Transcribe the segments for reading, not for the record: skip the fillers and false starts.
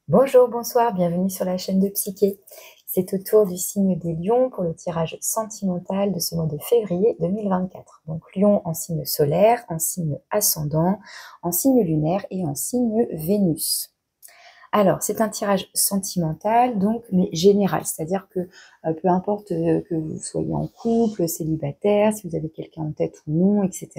Bonjour, bonsoir, bienvenue sur la chaîne de Psyché. C'est au tour du signe des lions pour le tirage sentimental de ce mois de février 2024. Donc lion en signe solaire, en signe ascendant, en signe lunaire et en signe Vénus. Alors, c'est un tirage sentimental, donc, mais général, c'est-à-dire que peu importe que vous soyez en couple, célibataire, si vous avez quelqu'un en tête ou non, etc.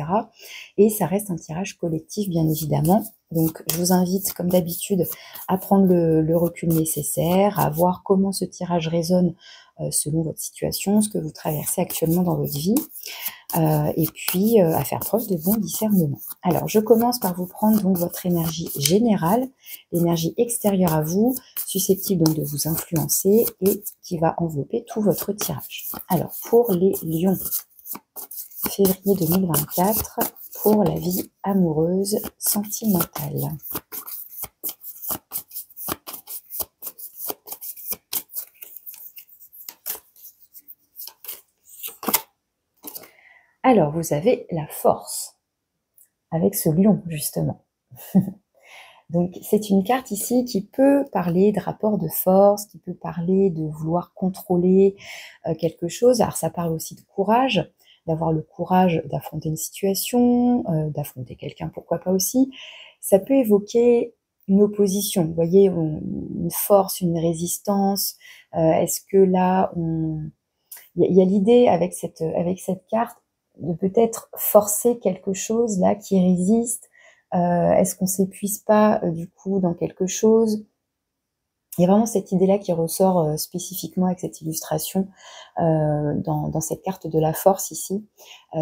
Et ça reste un tirage collectif, bien évidemment. Donc, je vous invite, comme d'habitude, à prendre le recul nécessaire, à voir comment ce tirage résonne selon votre situation, ce que vous traversez actuellement dans votre vie, et puis à faire preuve de bon discernement. Alors, je commence par vous prendre donc votre énergie générale, l'énergie extérieure à vous, susceptible donc de vous influencer et qui va envelopper tout votre tirage. Alors, pour les lions, février 2024, pour la vie amoureuse sentimentale. Alors, vous avez la force, avec ce lion, justement. Donc, c'est une carte ici qui peut parler de rapport de force, qui peut parler de vouloir contrôler quelque chose. Alors, ça parle aussi de courage, d'avoir le courage d'affronter une situation, d'affronter quelqu'un, pourquoi pas aussi. Ça peut évoquer une opposition, vous voyez, une force, une résistance. Est-ce que là, il y a l'idée avec cette carte de peut-être forcer quelque chose là qui résiste. Est-ce qu'on s'épuise pas du coup dans quelque chose? Il y a vraiment cette idée-là qui ressort spécifiquement avec cette illustration dans cette carte de la force ici.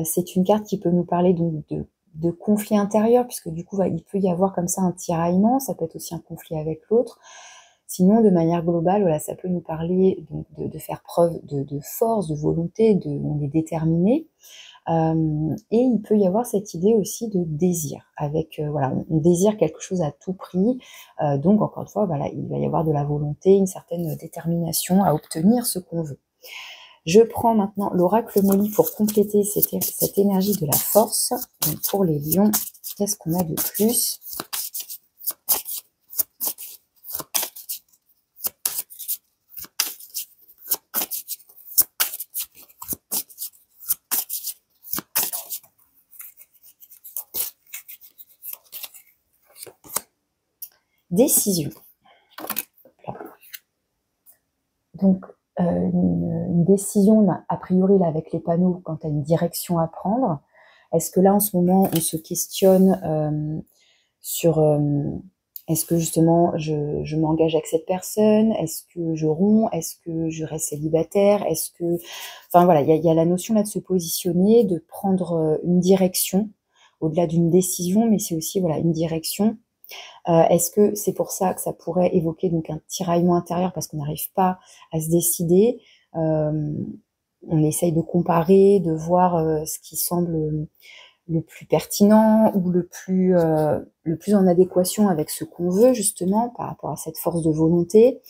C'est une carte qui peut nous parler donc de conflit intérieur, puisque du coup il peut y avoir comme ça un tiraillement, ça peut être aussi un conflit avec l'autre. Sinon, de manière globale, voilà, ça peut nous parler donc de faire preuve de force, de volonté, on est déterminé. Et il peut y avoir cette idée aussi de désir, avec voilà, on désire quelque chose à tout prix, donc encore une fois, voilà, il va y avoir de la volonté, une certaine détermination à obtenir ce qu'on veut. Je prends maintenant l'oracle Molly pour compléter cette énergie de la force. Donc pour les lions, qu'est-ce qu'on a de plus? Décision. Donc, une décision, a priori, là, avec les panneaux, quand tu as une direction à prendre, est-ce que là, en ce moment, on se questionne sur est-ce que justement je m'engage avec cette personne? Est-ce que je romps? Est-ce que je reste célibataire? Est-ce que... Enfin voilà, il y a la notion là de se positionner, de prendre une direction, au-delà d'une décision, mais c'est aussi voilà, une direction. Est-ce que c'est pour ça que ça pourrait évoquer donc un tiraillement intérieur parce qu'on n'arrive pas à se décider? On essaye de comparer, de voir ce qui semble le plus pertinent ou le plus en adéquation avec ce qu'on veut justement par rapport à cette force de volonté.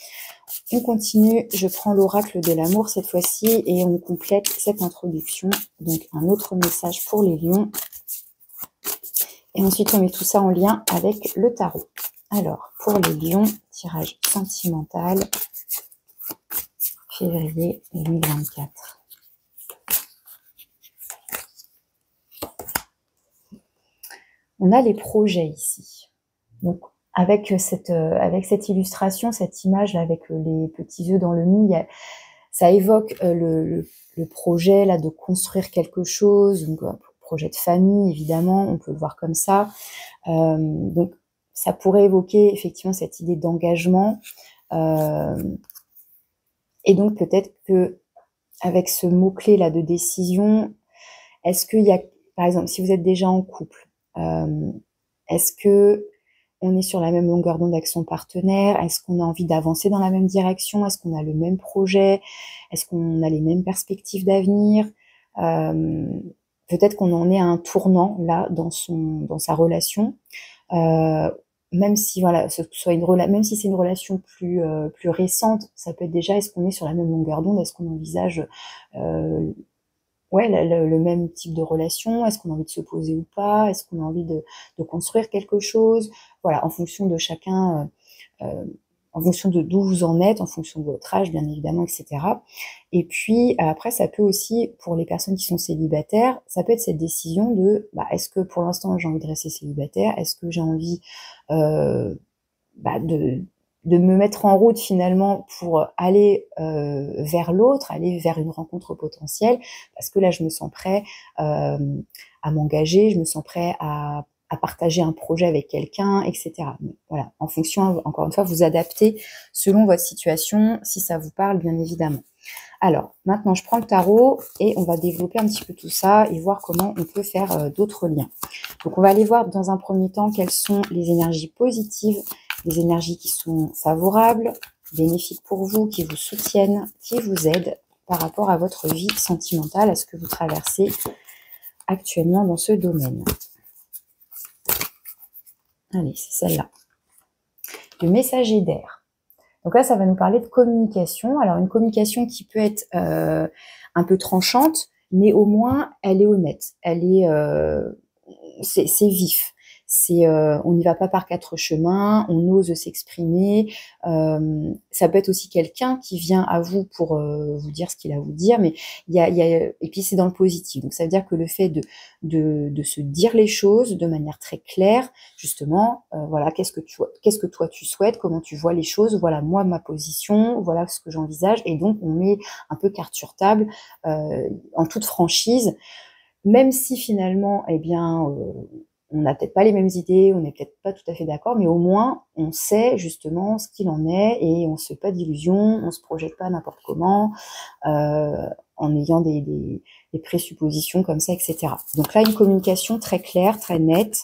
On continue, je prends l'oracle de l'amour cette fois-ci et on complète cette introduction. Donc un autre message pour les lions. Et ensuite, on met tout ça en lien avec le tarot. Alors, pour les lions, tirage sentimental, février 2024. On a les projets ici. Donc, avec cette illustration, cette image là, avec les petits œufs dans le nid, ça évoque le projet là de construire quelque chose, donc projet de famille évidemment, on peut le voir comme ça. Donc ça pourrait évoquer effectivement cette idée d'engagement, et donc peut-être que avec ce mot-clé là de décision, est-ce qu'il y a, par exemple, si vous êtes déjà en couple, est-ce que on est sur la même longueur d'onde avec son partenaire? Est-ce qu'on a envie d'avancer dans la même direction? Est-ce qu'on a le même projet? Est-ce qu'on a les mêmes perspectives d'avenir? Peut-être qu'on en est à un tournant là dans sa relation. Même si voilà, même si c'est une relation plus récente, ça peut être déjà, est-ce qu'on est sur la même longueur d'onde? Est-ce qu'on envisage ouais, le même type de relation? Est-ce qu'on a envie de se poser ou pas? Est-ce qu'on a envie de construire quelque chose? Voilà, en fonction de chacun, en fonction de d'où vous en êtes, en fonction de votre âge, bien évidemment, etc. Et puis, après, ça peut aussi, pour les personnes qui sont célibataires, ça peut être cette décision de, est-ce que pour l'instant, j'ai envie de rester célibataire? Est-ce que j'ai envie de me mettre en route finalement pour aller vers l'autre, aller vers une rencontre potentielle, parce que là, je me sens prêt à m'engager, je me sens prêt à partager un projet avec quelqu'un, etc. Donc, voilà, en fonction, encore une fois, vous adaptez selon votre situation, si ça vous parle, bien évidemment. Alors, maintenant, je prends le tarot et on va développer un petit peu tout ça et voir comment on peut faire d'autres liens. Donc, on va aller voir dans un premier temps quelles sont les énergies positives, les énergies qui sont favorables, bénéfiques pour vous, qui vous soutiennent, qui vous aident par rapport à votre vie sentimentale, à ce que vous traversez actuellement dans ce domaine. Allez, c'est celle-là. Le messager d'air. Donc là, ça va nous parler de communication. Alors, une communication qui peut être un peu tranchante, mais au moins, elle est honnête. Elle est, c'est vif. On n'y va pas par quatre chemins, on ose s'exprimer. Ça peut être aussi quelqu'un qui vient à vous pour vous dire ce qu'il a à vous dire, mais et puis c'est dans le positif. Donc ça veut dire que le fait de se dire les choses de manière très claire, justement, voilà, qu'est-ce que toi tu souhaites, comment tu vois les choses, voilà moi ma position, voilà ce que j'envisage, et donc on met un peu carte sur table en toute franchise. Même si finalement, eh bien, on n'a peut-être pas les mêmes idées, on n'est peut-être pas tout à fait d'accord, mais au moins, on sait justement ce qu'il en est et on ne se fait pas d'illusions, on ne se projette pas n'importe comment, en ayant des présuppositions comme ça, etc. Donc là, une communication très claire, très nette,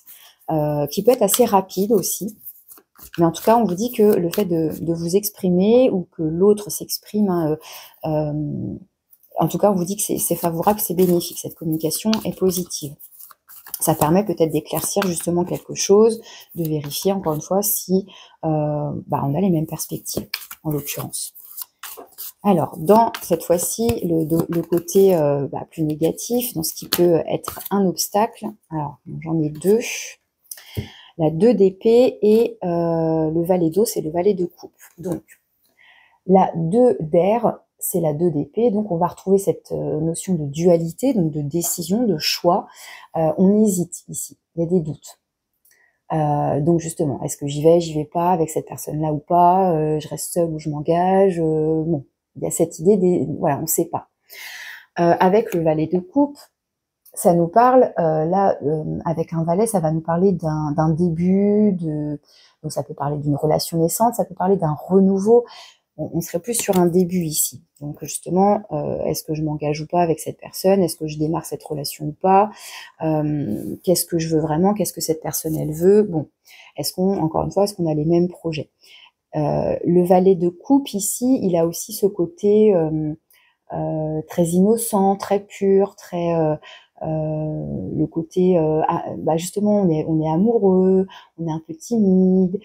qui peut être assez rapide aussi. Mais en tout cas, on vous dit que le fait de vous exprimer ou que l'autre s'exprime, en tout cas, on vous dit que c'est favorable, c'est bénéfique, cette communication est positive. Ça permet peut-être d'éclaircir justement quelque chose, de vérifier encore une fois si on a les mêmes perspectives, en l'occurrence. Alors, dans cette fois-ci, le côté plus négatif, dans ce qui peut être un obstacle, alors j'en ai deux, la 2 d'épée et le valet d'eau, c'est le valet de coupe. Donc, la 2 d'air, c'est la 2 d'épée, donc on va retrouver cette notion de dualité, donc de décision, de choix. On hésite ici, il y a des doutes. Donc justement, est-ce que j'y vais pas avec cette personne-là ou pas, je reste seule ou je m'engage, bon, il y a cette idée, voilà, on ne sait pas. Avec le valet de coupe, ça nous parle, avec un valet, ça va nous parler d'un début, donc ça peut parler d'une relation naissante, ça peut parler d'un renouveau. On serait plus sur un début ici. Donc justement, est-ce que je m'engage ou pas avec cette personne? Est-ce que je démarre cette relation ou pas? Qu'est-ce que je veux vraiment? Qu'est-ce que cette personne, elle veut? Bon, encore une fois, est-ce qu'on a les mêmes projets? Le valet de coupe ici, il a aussi ce côté très innocent, très pur, très le côté justement on est amoureux, on est un peu timide,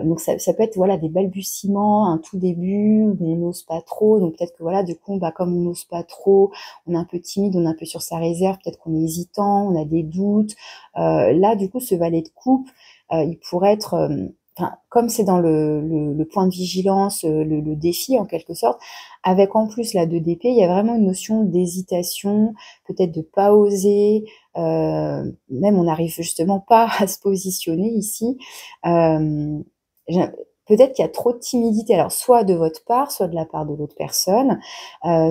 donc ça peut être voilà des balbutiements, un tout début où on n'ose pas trop, donc peut-être que voilà du coup comme on n'ose pas trop, on est un peu timide, on est un peu sur sa réserve, peut-être qu'on est hésitant, on a des doutes. Là du coup ce valet de coupe, il pourrait être comme c'est dans le point de vigilance, le défi en quelque sorte, avec en plus la 2 d'épée, il y a vraiment une notion d'hésitation, peut-être de pas oser, même on n'arrive justement pas à se positionner ici. Peut-être qu'il y a trop de timidité, alors soit de votre part, soit de la part de l'autre personne,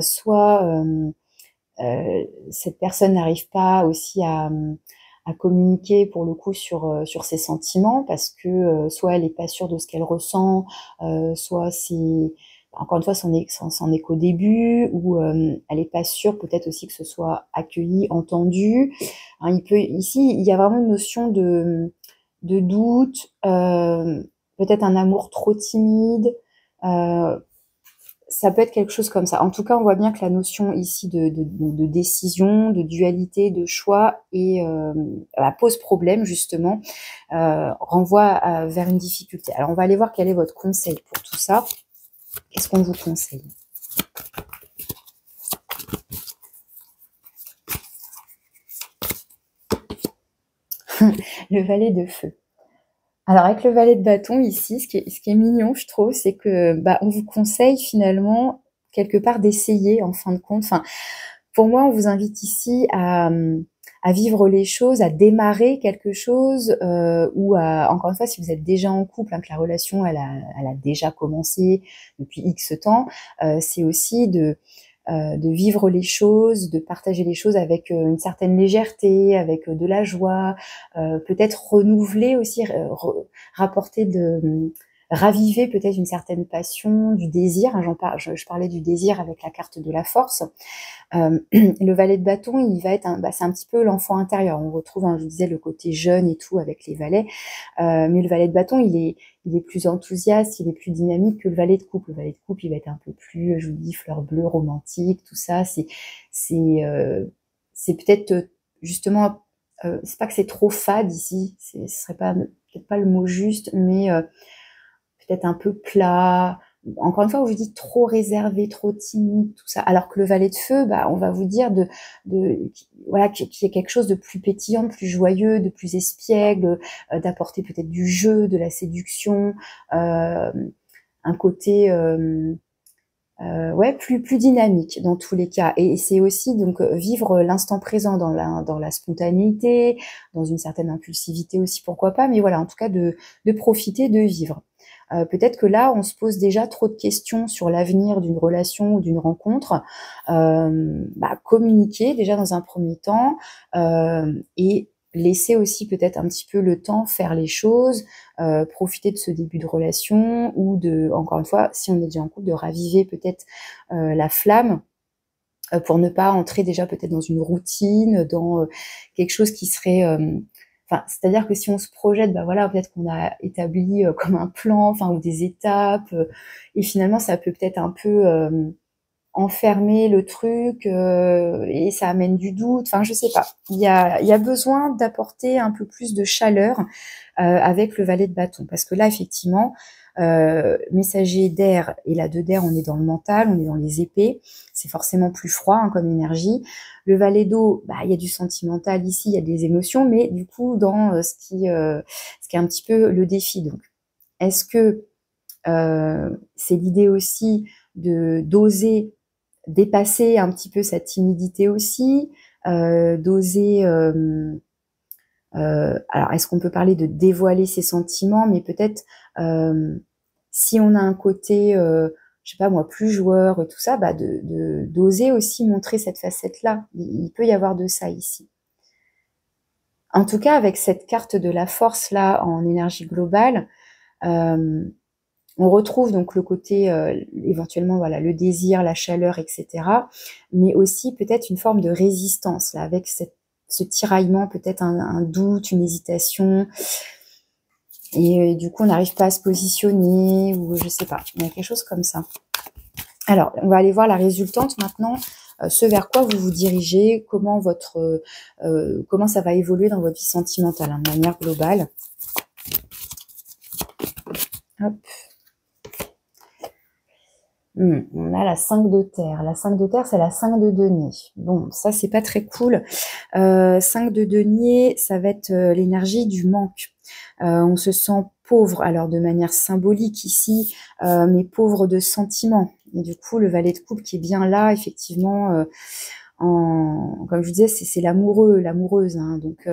soit cette personne n'arrive pas aussi à communiquer pour le coup sur ses sentiments parce que soit elle n'est pas sûre de ce qu'elle ressent, soit c'est encore une fois c'en est qu'au début, ou elle n'est pas sûre peut-être aussi que ce soit accueilli, entendu. Hein, ici il y a vraiment une notion de doute, peut-être un amour trop timide. Ça peut être quelque chose comme ça. En tout cas, on voit bien que la notion ici de décision, de dualité, de choix pose problème justement, renvoie vers une difficulté. Alors, on va aller voir quel est votre conseil pour tout ça. Qu'est-ce qu'on vous conseille? Le valet de feu. Alors avec le valet de bâton ici, ce qui est mignon, je trouve, c'est que, bah, on vous conseille finalement, quelque part, d'essayer en fin de compte. Enfin, pour moi, on vous invite ici à vivre les choses, à démarrer quelque chose, ou à encore une fois, si vous êtes déjà en couple, hein, que la relation elle a déjà commencé depuis X temps, c'est aussi de vivre les choses, de partager les choses avec, une certaine légèreté, avec, de la joie, peut-être renouveler aussi, rapporter raviver peut-être une certaine passion, du désir, hein, je parlais du désir avec la carte de la force. Le valet de bâton, il va être c'est un petit peu l'enfant intérieur. On retrouve, hein, je vous disais, le côté jeune et tout avec les valets, mais le valet de bâton, il est plus enthousiaste, il est plus dynamique que le valet de coupe. Le valet de coupe, il va être un peu plus, je vous dis, fleur bleue, romantique, tout ça. C'est peut-être, justement, c'est pas que c'est trop fade ici, ce serait pas peut-être pas le mot juste, mais peut-être un peu plat. Encore une fois, on vous dit trop réservé, trop timide, tout ça. Alors que le valet de feu, on va vous dire voilà, qu'il y ait quelque chose de plus pétillant, de plus joyeux, de plus espiègle, d'apporter peut-être du jeu, de la séduction, un côté, ouais, plus dynamique dans tous les cas. Et c'est aussi donc vivre l'instant présent dans la spontanéité, dans une certaine impulsivité aussi, pourquoi pas. Mais voilà, en tout cas de profiter, de vivre. Peut-être que là, on se pose déjà trop de questions sur l'avenir d'une relation ou d'une rencontre. Communiquer déjà dans un premier temps, et laisser aussi peut-être un petit peu le temps faire les choses, profiter de ce début de relation ou encore une fois, si on est déjà en couple, de raviver peut-être la flamme, pour ne pas entrer déjà peut-être dans une routine, dans quelque chose qui serait... c'est-à-dire que si on se projette, voilà, peut-être qu'on a établi comme un plan, ou des étapes, et finalement ça peut peut-être un peu enfermer le truc, et ça amène du doute. Enfin, je sais pas. Il y a besoin d'apporter un peu plus de chaleur avec le valet de bâton, parce que là, effectivement, messager d'air et la 2 d'air, on est dans le mental, on est dans les épées, c'est forcément plus froid, hein, comme énergie. Le valet d'eau, il y a du sentimental ici, il y a des émotions, mais du coup dans ce qui est un petit peu le défi. Donc, est-ce que c'est l'idée aussi de d'oser dépasser un petit peu cette timidité aussi, d'oser, alors est-ce qu'on peut parler de dévoiler ses sentiments, mais peut-être, si on a un côté, je sais pas moi, plus joueur et tout ça, d'oser aussi montrer cette facette-là. Il peut y avoir de ça ici. En tout cas, avec cette carte de la force là en énergie globale, on retrouve donc le côté, éventuellement, voilà, le désir, la chaleur, etc. Mais aussi peut-être une forme de résistance là, avec ce tiraillement, peut-être un doute, une hésitation. Et du coup, on n'arrive pas à se positionner, ou je sais pas, il y a quelque chose comme ça. Alors, on va aller voir la résultante maintenant, ce vers quoi vous vous dirigez, comment ça va évoluer dans votre vie sentimentale, hein, de manière globale. Hop. On a la 5 de terre. La 5 de terre, c'est la 5 de denier. Bon, ça, c'est pas très cool. 5 de denier, ça va être l'énergie du manque. On se sent pauvre, alors de manière symbolique ici, mais pauvre de sentiments. Et du coup, le valet de coupe qui est bien là, effectivement, comme je vous disais, c'est l'amoureux, l'amoureuse, hein. Donc,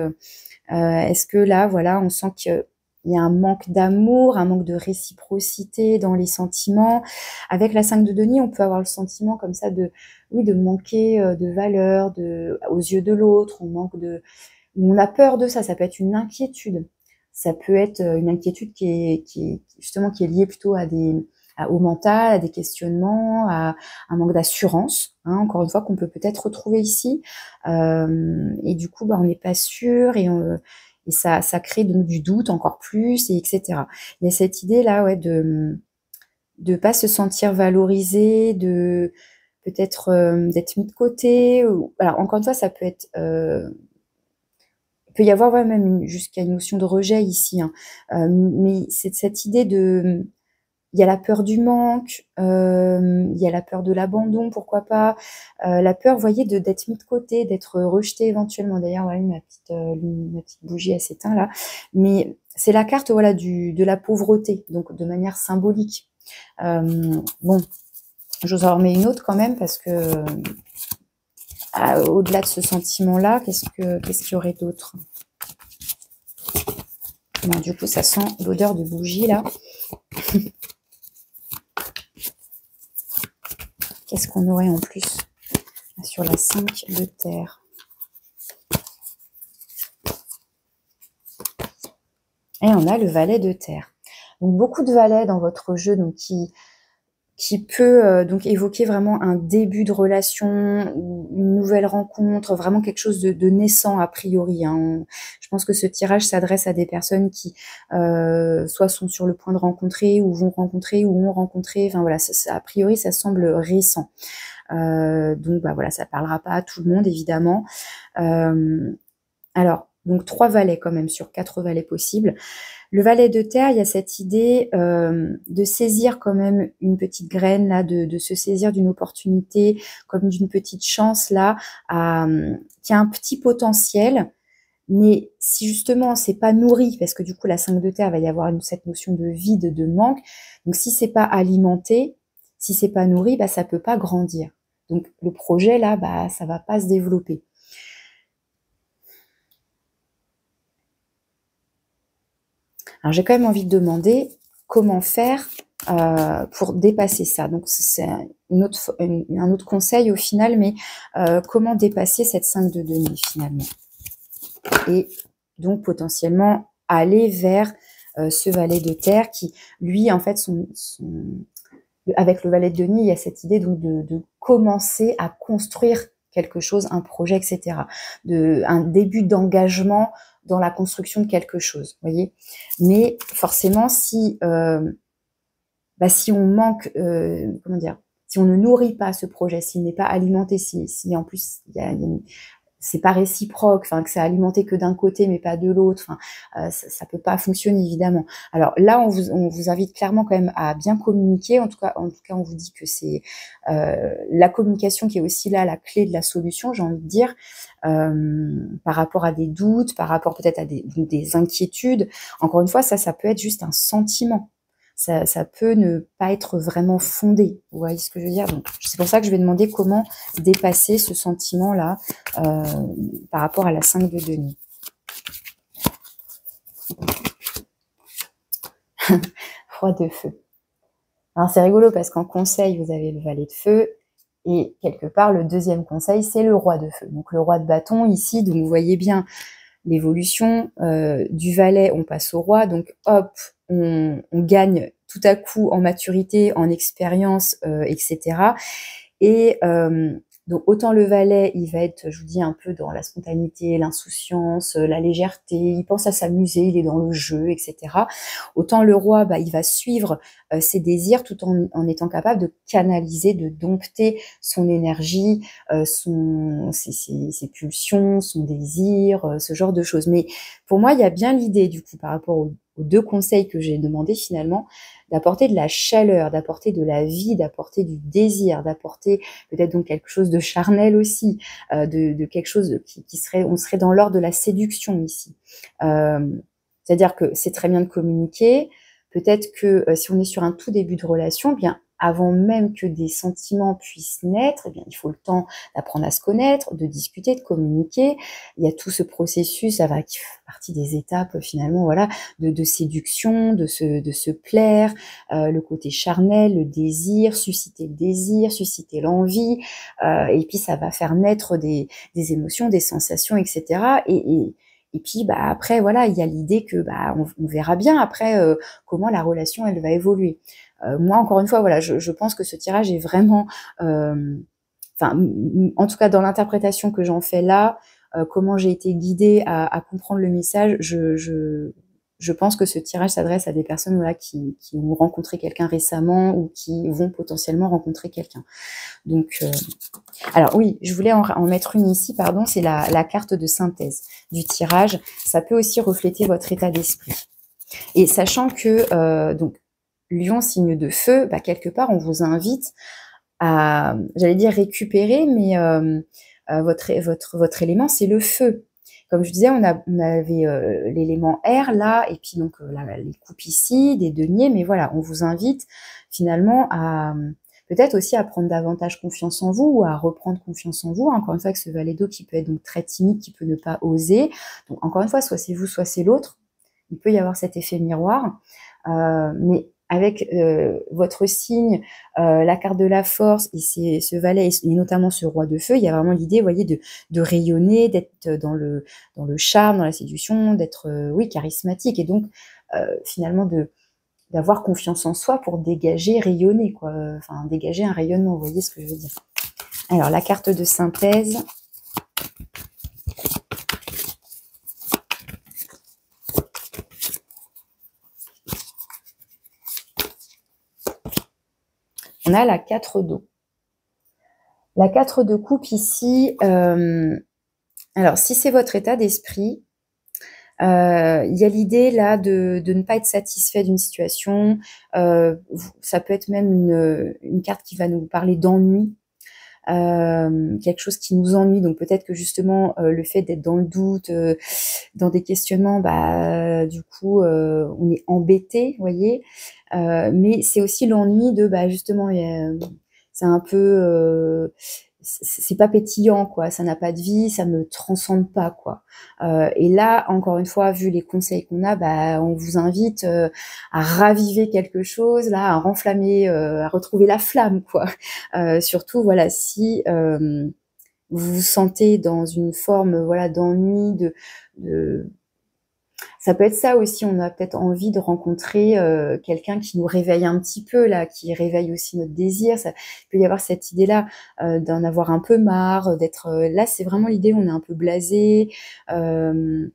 est-ce que là, voilà, on sent qu'il y a un manque d'amour, un manque de réciprocité dans les sentiments. Avec la 5 de denier, on peut avoir le sentiment comme ça de manquer de valeur aux yeux de l'autre. On a peur de ça. Ça peut être une inquiétude. Ça peut être une inquiétude justement qui est liée plutôt au mental, à des questionnements, à un manque d'assurance, hein, encore une fois, qu'on peut peut-être retrouver ici. Et du coup, on n'est pas sûr, et ça crée donc du doute encore plus, et etc. Il y a cette idée là, ouais, de pas se sentir valorisé, de peut-être d'être mis de côté. Alors encore une fois, ça peut être, il peut y avoir même jusqu'à une notion de rejet ici, hein. Mais c'est cette idée il y a la peur du manque, il y a la peur de l'abandon, pourquoi pas, la peur, vous voyez, d'être mis de côté, d'être rejeté éventuellement. D'ailleurs, voilà, ma petite bougie, elle s'éteint là. Mais c'est la carte, voilà, de la pauvreté, donc de manière symbolique. Bon, je vous en remets une autre quand même, parce que au-delà de ce sentiment-là, qu'est-ce qu'il y aurait d'autre? Bon, du coup, ça sent l'odeur de bougie, là. Qu'est-ce qu'on aurait en plus sur la 5 de terre? Et on a le valet de terre. Donc, beaucoup de valets dans votre jeu, donc qui peut donc évoquer vraiment un début de relation, une nouvelle rencontre, vraiment quelque chose de naissant a priori. Hein. Je pense que ce tirage s'adresse à des personnes qui soit sont sur le point de rencontrer, ou vont rencontrer, ou ont rencontré. Enfin voilà, a priori ça semble récent. Donc bah voilà, ça parlera pas à tout le monde évidemment. Alors donc 3 valets quand même sur 4 valets possibles. Le valet de terre, il y a cette idée de saisir quand même une petite graine, là, de se saisir d'une opportunité, comme d'une petite chance, là, qui a un petit potentiel. Mais si justement c'est pas nourri, parce que du coup la 5 de terre, va y avoir cette notion de vide, de manque. Donc si c'est pas alimenté, si c'est pas nourri, bah, ça peut pas grandir. Donc le projet, là, bah, ça va pas se développer. Alors j'ai quand même envie de demander comment faire pour dépasser ça. Donc c'est un autre conseil au final, mais comment dépasser cette 5 de denier finalement. Et donc potentiellement aller vers ce valet de terre qui, lui, en fait, avec le valet de denier, il y a cette idée donc de commencer à construire quelque chose, un projet, etc. Un début d'engagement dans la construction de quelque chose, voyez. Mais forcément, si on manque, comment dire, si on ne nourrit pas ce projet, s'il n'est pas alimenté, si en plus c'est pas réciproque, enfin que c'est alimenté que d'un côté mais pas de l'autre, enfin ça peut pas fonctionner évidemment. Alors là on vous invite clairement quand même à bien communiquer. En tout cas on vous dit que c'est la communication qui est aussi là la clé de la solution, j'ai envie de dire, par rapport à des doutes, par rapport peut-être à des inquiétudes. Encore une fois, ça peut être juste un sentiment. Ça peut ne pas être vraiment fondé. Vous voyez ce que je veux dire? Donc, c'est pour ça que je vais demander comment dépasser ce sentiment-là par rapport à la 5 de denier. Roi de feu. Alors, c'est rigolo parce qu'en conseil, vous avez le valet de feu. Et quelque part, le deuxième conseil, c'est le roi de feu. Donc, le roi de bâton ici, donc vous voyez bien l'évolution du valet, on passe au roi. Donc, hop, on gagne tout à coup en maturité, en expérience, etc. Et donc autant le valet, il va être, je vous dis, un peu dans la spontanéité, l'insouciance, la légèreté, il pense à s'amuser, il est dans le jeu, etc. Autant le roi, bah, il va suivre ses désirs tout en étant capable de canaliser, de dompter son énergie, ses pulsions, son désir, ce genre de choses. Mais pour moi, il y a bien l'idée, du coup, par rapport aux 2 conseils que j'ai demandé finalement, d'apporter de la chaleur, d'apporter de la vie, d'apporter du désir, d'apporter peut-être donc quelque chose de charnel aussi, de quelque chose qui serait, on serait dans l'ordre de la séduction ici. C'est-à-dire que c'est très bien de communiquer, peut-être que si on est sur un tout début de relation, eh bien avant même que des sentiments puissent naître, eh bien, il faut le temps d'apprendre à se connaître, de discuter, de communiquer. Il y a tout ce processus, ça va qui fait partie des étapes finalement, voilà, de séduction, de se plaire, le côté charnel, le désir, susciter le désir, susciter l'envie, et puis ça va faire naître des émotions, des sensations, etc. Et puis bah après voilà, il y a l'idée que bah on verra bien après comment la relation elle va évoluer. Moi encore une fois voilà, je pense que ce tirage est vraiment, enfin en tout cas dans l'interprétation que j'en fais là, comment j'ai été guidée à comprendre le message, je pense que ce tirage s'adresse à des personnes voilà, qui ont rencontré quelqu'un récemment ou qui vont potentiellement rencontrer quelqu'un. Donc, alors oui, je voulais en mettre une ici, pardon, c'est la carte de synthèse du tirage. Ça peut aussi refléter votre état d'esprit. Et sachant que, donc, Lion, signe de feu, bah, quelque part, on vous invite à, j'allais dire récupérer, mais votre élément, c'est le feu. Comme je disais, on avait l'élément air là, et puis donc les coupes ici, des deniers, mais voilà, on vous invite finalement à peut-être aussi à prendre davantage confiance en vous, ou à reprendre confiance en vous. Encore une fois, avec ce valet d'eau qui peut être donc très timide, qui peut ne pas oser. Donc encore une fois, soit c'est vous, soit c'est l'autre. Il peut y avoir cet effet miroir, mais avec votre signe, la carte de la force et ce valet, et notamment ce roi de feu, il y a vraiment l'idée, vous voyez, de rayonner, d'être dans le charme, dans la séduction, d'être, oui, charismatique, et donc finalement d'avoir confiance en soi pour dégager, rayonner, quoi. Enfin, dégager un rayonnement, vous voyez ce que je veux dire. Alors, la carte de synthèse. On a la 4 d'eau. La 4 de coupe ici, alors si c'est votre état d'esprit, il y a l'idée là de ne pas être satisfait d'une situation. Ça peut être même une carte qui va nous parler d'ennui, quelque chose qui nous ennuie. Donc peut-être que justement le fait d'être dans le doute, dans des questionnements, bah du coup on est embêté, vous voyez. Mais c'est aussi l'ennui de bah justement c'est un peu c'est pas pétillant, quoi, ça n'a pas de vie, ça me transcende pas, quoi. Et là, encore une fois, vu les conseils qu'on a, bah, on vous invite à raviver quelque chose, là, à renflammer, à retrouver la flamme, quoi. Surtout, voilà, si vous vous sentez dans une forme, voilà, d'ennui, de ça peut être ça aussi, on a peut-être envie de rencontrer quelqu'un qui nous réveille un petit peu, là, qui réveille aussi notre désir. Ça il peut y avoir cette idée-là d'en avoir un peu marre, d'être là, c'est vraiment l'idée, on est un peu blasé, on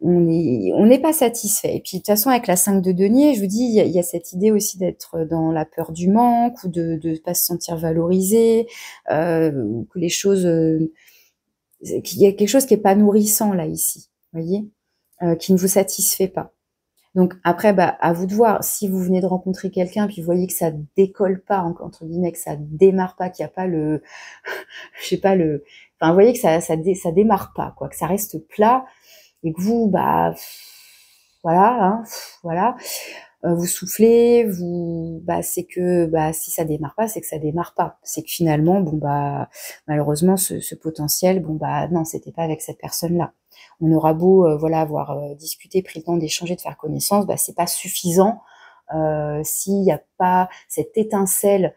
n'est pas satisfait. Et puis de toute façon, avec la 5 de denier, je vous dis, il y a cette idée aussi d'être dans la peur du manque, ou de ne pas se sentir valorisé, ou que les choses... qu'il y a quelque chose qui n'est pas nourrissant, là, ici, vous voyez, qui ne vous satisfait pas. Donc après, bah, à vous de voir. Si vous venez de rencontrer quelqu'un, puis vous voyez que ça décolle pas, entre guillemets, que ça démarre pas, qu'il n'y a pas le, je sais pas, enfin, vous voyez que ça démarre pas, quoi, que ça reste plat, et que vous, bah, voilà, hein, voilà, vous soufflez, bah, c'est que, bah, si ça démarre pas, c'est que ça démarre pas. C'est que finalement, bon, bah, malheureusement, ce potentiel, bon, bah, non, c'était pas avec cette personne-là. On aura beau, voilà, avoir discuté, pris le temps d'échanger, de faire connaissance, bah, c'est pas suffisant s'il n'y a pas cette étincelle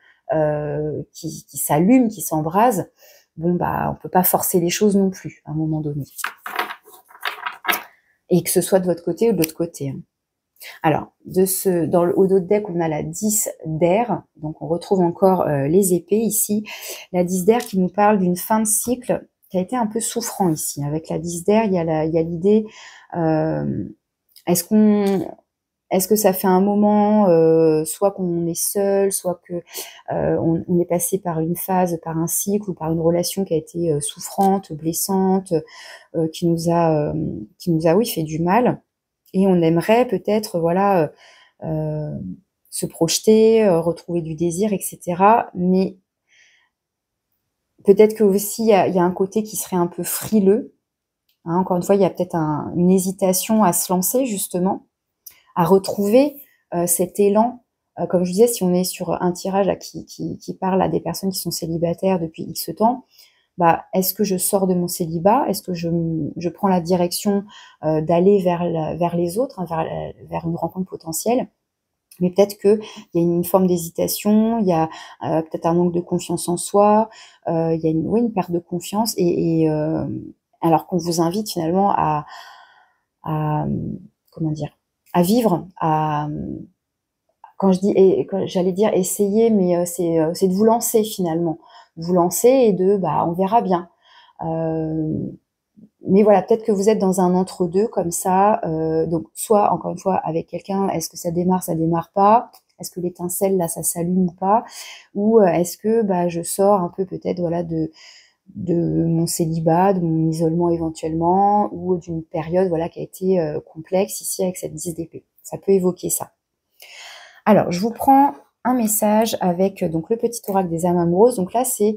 qui s'allume, qui s'embrase. Bon, bah, on peut pas forcer les choses non plus, à un moment donné. Et que ce soit de votre côté ou de l'autre côté, hein. Alors, dans le haut de deck, on a la 10 d'air. Donc, on retrouve encore les épées ici. La 10 d'air qui nous parle d'une fin de cycle qui a été un peu souffrant ici. Avec la 10 d'air, il y a l'idée, est-ce que ça fait un moment, soit qu'on est seul, soit que on est passé par une phase, par un cycle, ou par une relation qui a été souffrante, blessante, qui nous a, oui, fait du mal. Et on aimerait peut-être, voilà, se projeter, retrouver du désir, etc. Mais peut-être que aussi il y a un côté qui serait un peu frileux, hein. Encore une fois, il y a peut-être une hésitation à se lancer, justement, à retrouver cet élan. Comme je disais, si on est sur un tirage là, qui parle à des personnes qui sont célibataires depuis X temps, bah, est-ce que je sors de mon célibat? Est-ce que je prends la direction d'aller vers les autres, hein, vers une rencontre potentielle? Mais peut-être qu'il y a une forme d'hésitation, il y a peut-être un manque de confiance en soi, il y a une perte de confiance, et alors qu'on vous invite finalement à comment dire, à vivre, quand je dis, et j'allais dire essayer, mais c'est de vous lancer finalement, vous lancer, et bah, on verra bien. Mais voilà, peut-être que vous êtes dans un entre-deux comme ça, donc soit, encore une fois, avec quelqu'un, est-ce que ça démarre pas? Est-ce que l'étincelle, là, ça s'allume ou pas? Ou est-ce que bah, je sors un peu peut-être, voilà, de mon célibat, de mon isolement éventuellement, ou d'une période, voilà, qui a été complexe ici avec cette 10 d'épée. Ça peut évoquer ça. Alors, je vous prends un message avec donc le petit oracle des âmes amoureuses. Donc là, c'est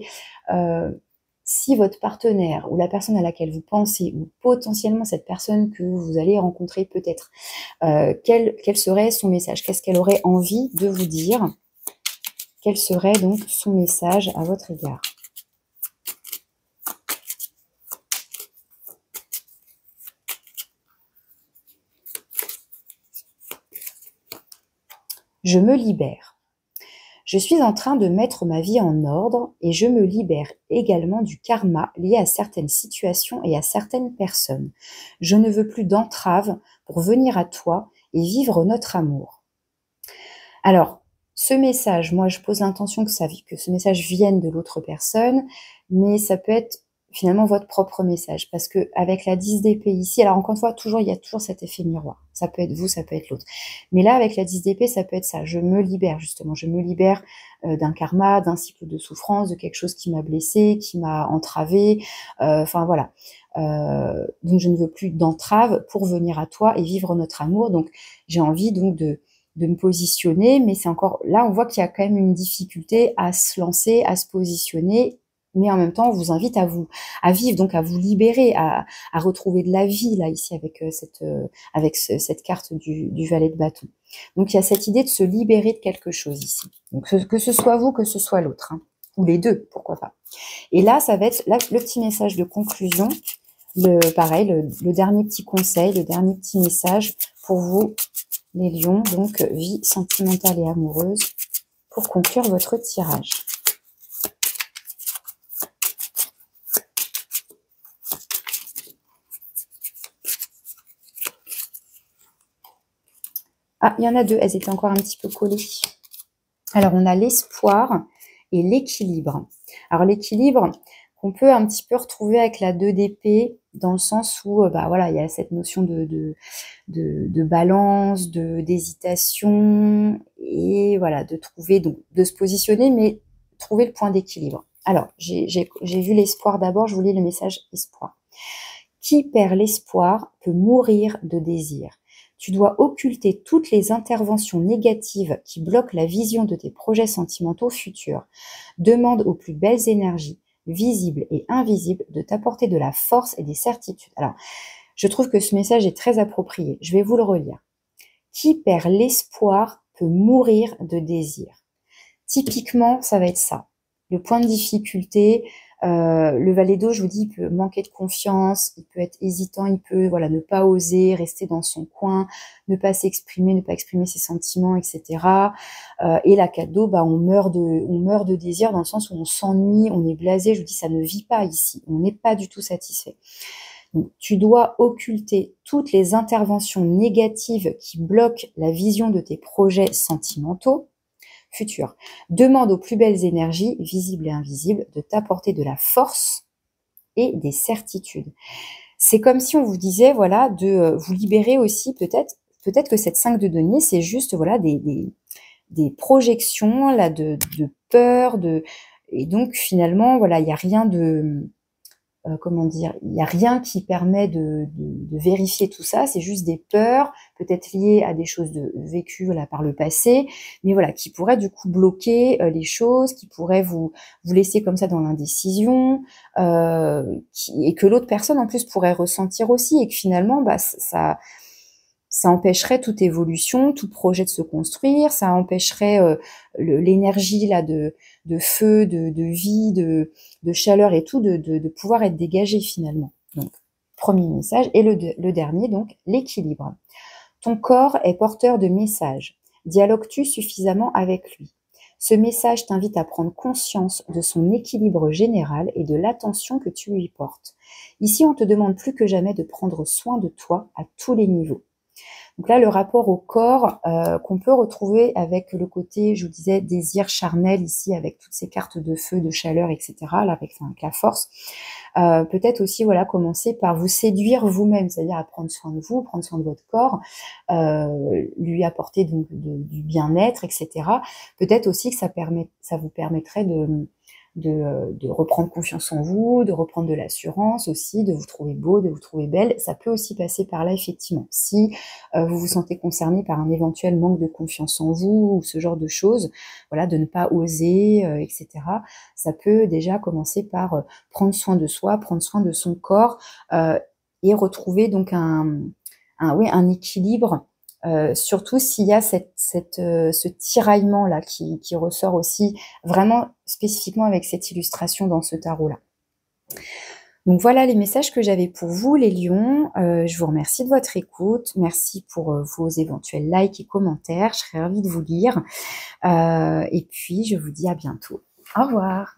si votre partenaire ou la personne à laquelle vous pensez, ou potentiellement cette personne que vous allez rencontrer peut-être, quel serait son message? Qu'est-ce qu'elle aurait envie de vous dire? Quel serait donc son message à votre égard? Je me libère. Je suis en train de mettre ma vie en ordre et je me libère également du karma lié à certaines situations et à certaines personnes. Je ne veux plus d'entraves pour venir à toi et vivre notre amour. Alors, ce message, moi je pose l'intention que ce message vienne de l'autre personne, mais ça peut être finalement votre propre message, parce que avec la 10 d'épée ici, alors encore une fois, il y a toujours cet effet miroir. Ça peut être vous, ça peut être l'autre. Mais là, avec la 10 d'épée, ça peut être ça. Je me libère justement, je me libère d'un karma, d'un cycle de souffrance, de quelque chose qui m'a blessé, qui m'a entravé. Enfin voilà. Donc je ne veux plus d'entrave pour venir à toi et vivre notre amour. Donc j'ai envie donc de me positionner, mais c'est encore là, on voit qu'il y a quand même une difficulté à se lancer, à se positionner, mais en même temps, on vous invite à vivre, donc à vous libérer, à retrouver de la vie là ici avec cette carte du valet de bâton. Donc il y a cette idée de se libérer de quelque chose ici. Donc que ce soit vous, que ce soit l'autre, hein, ou les deux, pourquoi pas. Et là, ça va être là, le petit message de conclusion. Pareil, le dernier petit conseil, le dernier petit message pour vous, les lions, donc vie sentimentale et amoureuse, pour conclure votre tirage. Ah, il y en a deux, elles étaient encore un petit peu collées. Alors, on a l'espoir et l'équilibre. Alors, l'équilibre qu'on peut un petit peu retrouver avec la 2 d'épée, dans le sens où, bah voilà, il y a cette notion de balance, d'hésitation, et voilà, de trouver, donc de se positionner, mais trouver le point d'équilibre. Alors, j'ai vu l'espoir d'abord, je vous lis le message espoir. Qui perd l'espoir peut mourir de désir. Tu dois occulter toutes les interventions négatives qui bloquent la vision de tes projets sentimentaux futurs. Demande aux plus belles énergies, visibles et invisibles, de t'apporter de la force et des certitudes. Alors, je trouve que ce message est très approprié. Je vais vous le relire. Qui perd l'espoir peut mourir de désir. Typiquement, ça va être ça. Le point de difficulté, le valet d'eau, je vous dis, il peut manquer de confiance, il peut être hésitant, il peut voilà, ne pas oser, rester dans son coin, ne pas s'exprimer, ne pas exprimer ses sentiments, etc. Et la 4 d'eau, bah, on meurt de désir dans le sens où on s'ennuie, on est blasé. Je vous dis, ça ne vit pas ici. On n'est pas du tout satisfait. Donc, tu dois occulter toutes les interventions négatives qui bloquent la vision de tes projets sentimentaux futurs. Demande aux plus belles énergies, visibles et invisibles, de t'apporter de la force et des certitudes. C'est comme si on vous disait, voilà, de vous libérer aussi peut-être que cette 5 de denier, c'est juste voilà des projections là de peur, et donc finalement voilà, il n'y a rien de comment dire, il n'y a rien qui permet de vérifier tout ça, c'est juste des peurs, peut-être liées à des choses vécues voilà, par le passé, mais voilà, qui pourraient du coup bloquer les choses, qui pourraient vous laisser comme ça dans l'indécision, et que l'autre personne en plus pourrait ressentir aussi, et que finalement, bah, ça empêcherait toute évolution, tout projet de se construire, ça empêcherait l'énergie là de feu, de vie, de chaleur et tout, de pouvoir être dégagée finalement. Donc, premier message. Et le dernier, donc, l'équilibre. Ton corps est porteur de messages. Dialogues-tu suffisamment avec lui? Ce message t'invite à prendre conscience de son équilibre général et de l'attention que tu lui portes. Ici, on te demande plus que jamais de prendre soin de toi à tous les niveaux. Donc là, le rapport au corps qu'on peut retrouver avec le côté, je vous disais, désir charnel ici, avec toutes ces cartes de feu, de chaleur, etc., là, avec la force. Peut-être aussi, voilà, commencer par vous séduire vous-même, c'est-à-dire à prendre soin de vous, prendre soin de votre corps, lui apporter donc du bien-être, etc. Peut-être aussi que ça vous permettrait de reprendre confiance en vous, de reprendre de l'assurance aussi, de vous trouver beau, de vous trouver belle. Ça peut aussi passer par là, effectivement. Si vous vous sentez concerné par un éventuel manque de confiance en vous ou ce genre de choses, voilà, de ne pas oser, etc. Ça peut déjà commencer par prendre soin de soi, prendre soin de son corps et retrouver donc un équilibre. Surtout s'il y a ce tiraillement-là qui ressort aussi vraiment spécifiquement avec cette illustration dans ce tarot-là. Donc voilà les messages que j'avais pour vous les lions. Je vous remercie de votre écoute. Merci pour vos éventuels likes et commentaires. Je serais ravie de vous lire. Et puis je vous dis à bientôt. Au revoir.